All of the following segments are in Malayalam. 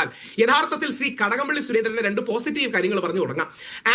എന്നാൽ യഥാർത്ഥത്തിൽ ശ്രീ കടകംപള്ളി സുരേന്ദ്രന്റെ രണ്ട് പോസിറ്റീവ് കാര്യങ്ങൾ പറഞ്ഞു തുടങ്ങാം.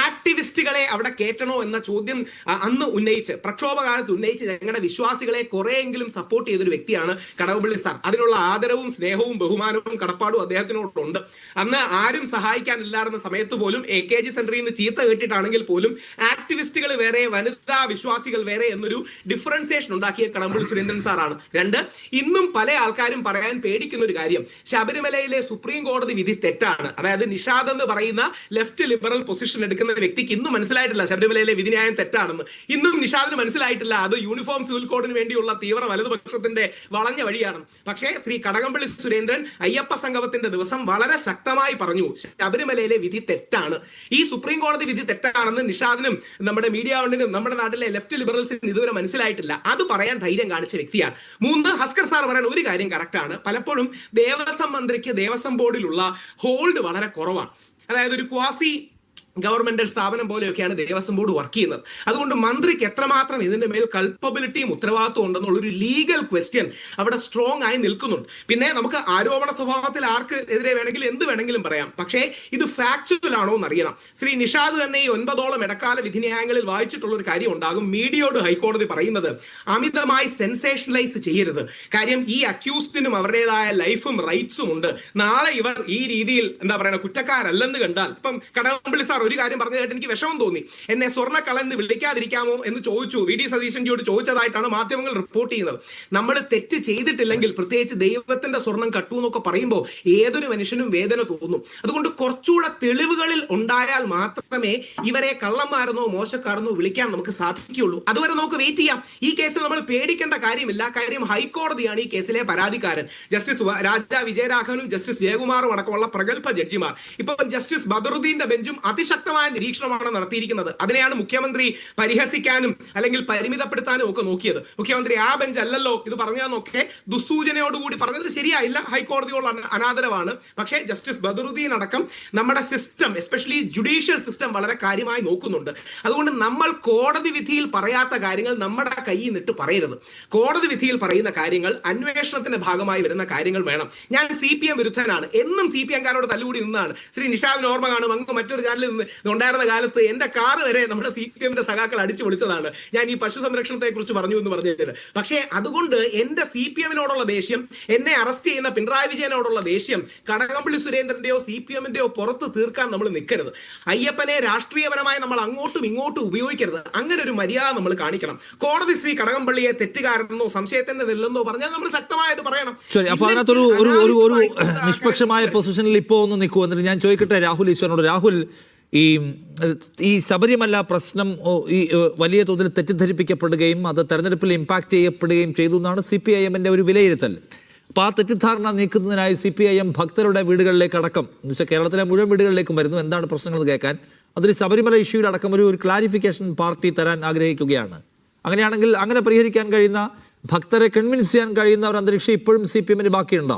ആക്ടിവിസ്റ്റുകളെ അവിടെ കയറ്റണോ എന്ന ചോദ്യം അന്ന് ഉന്നയിച്ച് പ്രക്ഷോഭകാലത്ത് ഉന്നയിച്ച് ഞങ്ങളുടെ വിശ്വാസികളെ കുറെയെങ്കിലും സപ്പോർട്ട് ചെയ്തൊരു വ്യക്തിയാണ് കടകംപള്ളി സാർ. അതിനുള്ള ആദരവും സ്നേഹവും ബഹുമാനവും കടപ്പാടും അദ്ദേഹത്തിനോടുണ്ട്. അന്ന് ആരും സഹായിക്കാനില്ലായിരുന്ന സമയത്ത് പോലും AKG സെന്ററിൽ നിന്ന് ചീത്ത കേട്ടിട്ടാണെങ്കിൽ പോലും ആക്ടിവിസ്റ്റുകൾ വേറെ വനിതാ വിശ്വാസികൾ വേറെ എന്നൊരു ഡിഫറൻസിയേഷൻ ഉണ്ടാക്കിയ കടകംപള്ളി സുരേന്ദ്രൻ സാറാണ്. രണ്ട്, ഇന്നും പല ആൾക്കാരും പറയാൻ പേടിക്കുന്ന ഒരു കാര്യം, ശബരിമലയിലെ സുപ്രീം കോടതി വിധി തെറ്റാണ്. അതായത് നിഷാദ് എന്ന് പറയുന്ന ലെഫ്റ്റ് ലിബറൽ പൊസിഷൻ എടുക്കുന്ന വ്യക്തിക്ക് ഇന്നും മനസ്സിലായിട്ടില്ല ശബരിമലയിലെ വിധിന്യായം തെറ്റാണെന്ന്. ഇന്നും നിഷാദിന് മനസ്സിലായിട്ടില്ല അത് യൂണിഫോം സിവിൽ കോഡിന് വേണ്ടിയുള്ള തീവ്ര വലതുപക്ഷത്തിന്റെ വളഞ്ഞ വഴിയാണ്. പക്ഷേ ശ്രീ കടകംപള്ളി സുരേന്ദ്രൻ അയ്യപ്പ സംഗമത്തിന്റെ ദിവസം വളരെ ശക്തമായി പറഞ്ഞു ശബരിമലയിലെ വിധി തെറ്റാണ്. ഈ സുപ്രീം കോടതി വിധി തെറ്റാണെന്ന് നിഷാദിനും നമ്മുടെ മീഡിയ വണ്ണിനും നമ്മുടെ നാട്ടിലെ ലെഫ്റ്റ് ലിബറൽസിനും ഇതുവരെ മനസ്സിലായിട്ടില്ല. അത് പറയാൻ ധൈര്യം കാണിച്ച വ്യക്തിയാണ്. മൂന്ന്, ഹസ്കർ സാർ പറയുന്ന ഒരു കാര്യം കറക്റ്റാണ്. പലപ്പോഴും ദേവസ്വം മന്ത്രിക്ക് ദേവസ്വം ബോർഡിലുള്ള ഹോൾഡ് വളരെ കുറവാണ്. അതായത് ഒരു ക്വാസി ഗവൺമെന്റൽ സ്ഥാപനം പോലെയൊക്കെയാണ് ദേവസ്വം ബോർഡ് വർക്ക് ചെയ്യുന്നത്. അതുകൊണ്ട് മന്ത്രിക്ക് എത്രമാത്രം ഇതിന്റെ മേൽ കൾപ്പബിലിറ്റിയും ഉത്തരവാദിത്വം ഉണ്ടെന്നുള്ളൊരു ലീഗൽ ക്വസ്റ്റ്യൻ അവിടെ സ്ട്രോങ് ആയി നിൽക്കുന്നുണ്ട്. പിന്നെ നമുക്ക് ആരോപണ സ്വഭാവത്തിൽ ആർക്ക് എതിരെ വേണമെങ്കിലും എന്ത് വേണമെങ്കിലും പറയാം. പക്ഷേ ഇത് ഫാക്ച്വൽ ആണോ എന്ന് അറിയണം. ശ്രീ നിഷാദ് തന്നെ ഈ 9ഓളം ഇടക്കാല വിധിന്യായങ്ങളിൽ വായിച്ചിട്ടുള്ള ഒരു കാര്യം ഉണ്ടാകും. മീഡിയയോട് ഹൈക്കോടതി പറയുന്നത് അമിതമായി സെൻസേഷനലൈസ് ചെയ്യരുത്. കാര്യം ഈ അക്യൂസ്ഡിനും അവരുടേതായ ലൈഫും റൈറ്റ്സും ഉണ്ട്. നാളെ ഇവർ ഈ രീതിയിൽ എന്താ പറയുക കുറ്റക്കാരല്ലെന്ന് കണ്ടാൽ, ഇപ്പം കടകംപള്ളി സാർ ഒരു കാര്യം പറഞ്ഞു കേട്ട് എനിക്ക് വിഷമം തോന്നി. എന്നെ സ്വർണ്ണക്കളന്ന് വിളിക്കാതിരിക്കാമോ എന്ന് ചോദിച്ചു, VD സതീശൻജിയോട് ചോദിച്ചതായിട്ടാണ് മാധ്യമങ്ങൾ റിപ്പോർട്ട് ചെയ്യുന്നത്. നമ്മൾ തെറ്റ് ചെയ്തിട്ടില്ലെങ്കിൽ, പ്രത്യേകിച്ച് ദൈവത്തിന്റെ സ്വർണം കട്ടു എന്നൊക്കെ പറയുമ്പോൾ ഏതൊരു മനുഷ്യനും വേദന തോന്നും. അതുകൊണ്ട് കുറച്ചുകൂടെ തെളിവുകളിൽ ഉണ്ടായാൽ മാത്രമേ ഇവരെ കള്ളന്മാരെന്നോ മോശക്കാരെന്നോ വിളിക്കാൻ നമുക്ക് സാധിക്കുകയുള്ളൂ. അതുവരെ നമുക്ക് വെയിറ്റ് ചെയ്യാം. ഈ കേസിൽ നമ്മൾ പേടിക്കേണ്ട കാര്യമില്ല. കാര്യം ഹൈക്കോടതിയാണ് ഈ കേസിലെ പരാതിക്കാരൻ. ജസ്റ്റിസ് രാജ വിജയരാഘവനും ജസ്റ്റിസ് ജയകുമാറും അടക്കമുള്ള പ്രഗത്ഭ ജഡ്ജിമാർ. ഇപ്പൊ ജസ്റ്റിസ് ബദറുദ്ദീന്റെ ബെഞ്ചും അതിശക്തമായ നിരീക്ഷണമാണ് നടത്തിയിരിക്കുന്നത്. അതിനെയാണ് മുഖ്യമന്ത്രി പരിഹസിക്കാനും അല്ലെങ്കിൽ പരിമിതപ്പെടുത്താനും ഒക്കെ നോക്കിയത്. മുഖ്യമന്ത്രി ആ ബെഞ്ച് അല്ലല്ലോ ഇത് പറഞ്ഞതെന്നൊക്കെ ദുസ്സൂചനയോടുകൂടി പറഞ്ഞത് ശരിയായില്ല, ഹൈക്കോടതിയോട് അനാദരവാണ്. പക്ഷേ ജസ്റ്റിസ് ബദറുദ്ദീൻ അടക്കം നമ്മുടെ സിസ്റ്റം, എസ്പെഷ്യലി ജുഡീഷ്യൽ സിസ്റ്റം വളരെ കാര്യമായി നോക്കുന്നുണ്ട്. അതുകൊണ്ട് നമ്മൾ കോടതി വിധിയിൽ പറയാത്ത കാര്യങ്ങൾ നമ്മുടെ കയ്യിൽ നിന്നിട്ട് പറയരുത്. കോടതി വിധിയിൽ പറയുന്ന കാര്യങ്ങൾ അന്വേഷണത്തിന്റെ ഭാഗമായി വരുന്ന കാര്യങ്ങൾ വേണം. ഞാൻ CPM വിരുദ്ധനാണ്. എന്നും CPM കാരോട് തല്ലുകൂടി നിന്നാണ്. ശ്രീ നിഷാദിന് ഓർമ്മ കാണും, അങ്ങ് മറ്റൊരു ചാനലിൽ ഉണ്ടായിരുന്ന കാലത്ത് എന്റെ കാറ് വരെ നമ്മുടെ CPMന്റെ സഖാക്കൾ അടിച്ചു വിളിച്ചതാണ്. ഞാൻ ഈ പശു സംരക്ഷണത്തെ കുറിച്ച് പറഞ്ഞു എന്ന് പറഞ്ഞത്. പക്ഷേ അതുകൊണ്ട് എന്റെ CPMനോടുള്ള ദേഷ്യം, എന്നെ അറസ്റ്റ് ചെയ്യുന്ന പിണറായി വിജയനോടുള്ള ദേഷ്യം കടകംപള്ളി സുരേന്ദ്രന്റെയോ CPMന്റെയോ പുറത്ത് തീർക്കാൻ നമ്മൾ നിൽക്കരുത്. അയ്യപ്പനെ രാഷ്ട്രീയപരമായി നമ്മൾ അങ്ങോട്ടും ഇങ്ങോട്ടും ഉപയോഗിക്കരുത്. അങ്ങനെ ഒരു മര്യാദ നമ്മൾ കാണിക്കണം. കോടതി ശ്രീ കടകംപള്ളിയെ തെറ്റുകാരെന്നോ സംശയത്തിന്റെ നെല്ലെന്നോ പറഞ്ഞാൽ നമ്മൾ ശക്തമായത് പറയണം. അപ്പൊ അതിനകത്തൊരു ഒരു നിഷ്പക്ഷമായ പൊസിഷനിൽ ഇപ്പോ ഒന്ന് നിൽക്കൂ. എന്നിട്ട് ഞാൻ ചോദിക്കട്ടെ രാഹുൽ ഈശ്വരനോട്. രാഹുൽ, ഈ ശബരിമല പ്രശ്നം ഈ വലിയ തോതിൽ തെറ്റിദ്ധരിപ്പിക്കപ്പെടുകയും അത് തെരഞ്ഞെടുപ്പിൽ ഇമ്പാക്ട് ചെയ്യപ്പെടുകയും ചെയ്തു എന്നാണ് CPIMന്റെ ഒരു വിലയിരുത്തൽ. അപ്പോൾ ആ തെറ്റിദ്ധാരണ നീക്കുന്നതിനായി CPIM ഭക്തരുടെ വീടുകളിലേക്ക് അടക്കം, എന്ന് വെച്ചാൽ കേരളത്തിലെ മുഴുവൻ വീടുകളിലേക്കും വരുന്നു, എന്താണ് പ്രശ്നങ്ങൾ കേൾക്കാൻ. അതിൽ ശബരിമല ഇഷ്യൂവിലടക്കം ഒരു ക്ലാരിഫിക്കേഷൻ പാർട്ടി തരാൻ ആഗ്രഹിക്കുകയാണ്. അങ്ങനെയാണെങ്കിൽ അങ്ങനെ പരിഹരിക്കാൻ കഴിയുന്ന, ഭക്തരെ കൺവിൻസ് ചെയ്യാൻ കഴിയുന്ന ഒരു അന്തരീക്ഷം ഇപ്പോഴും CPMന് ബാക്കിയുണ്ടോ?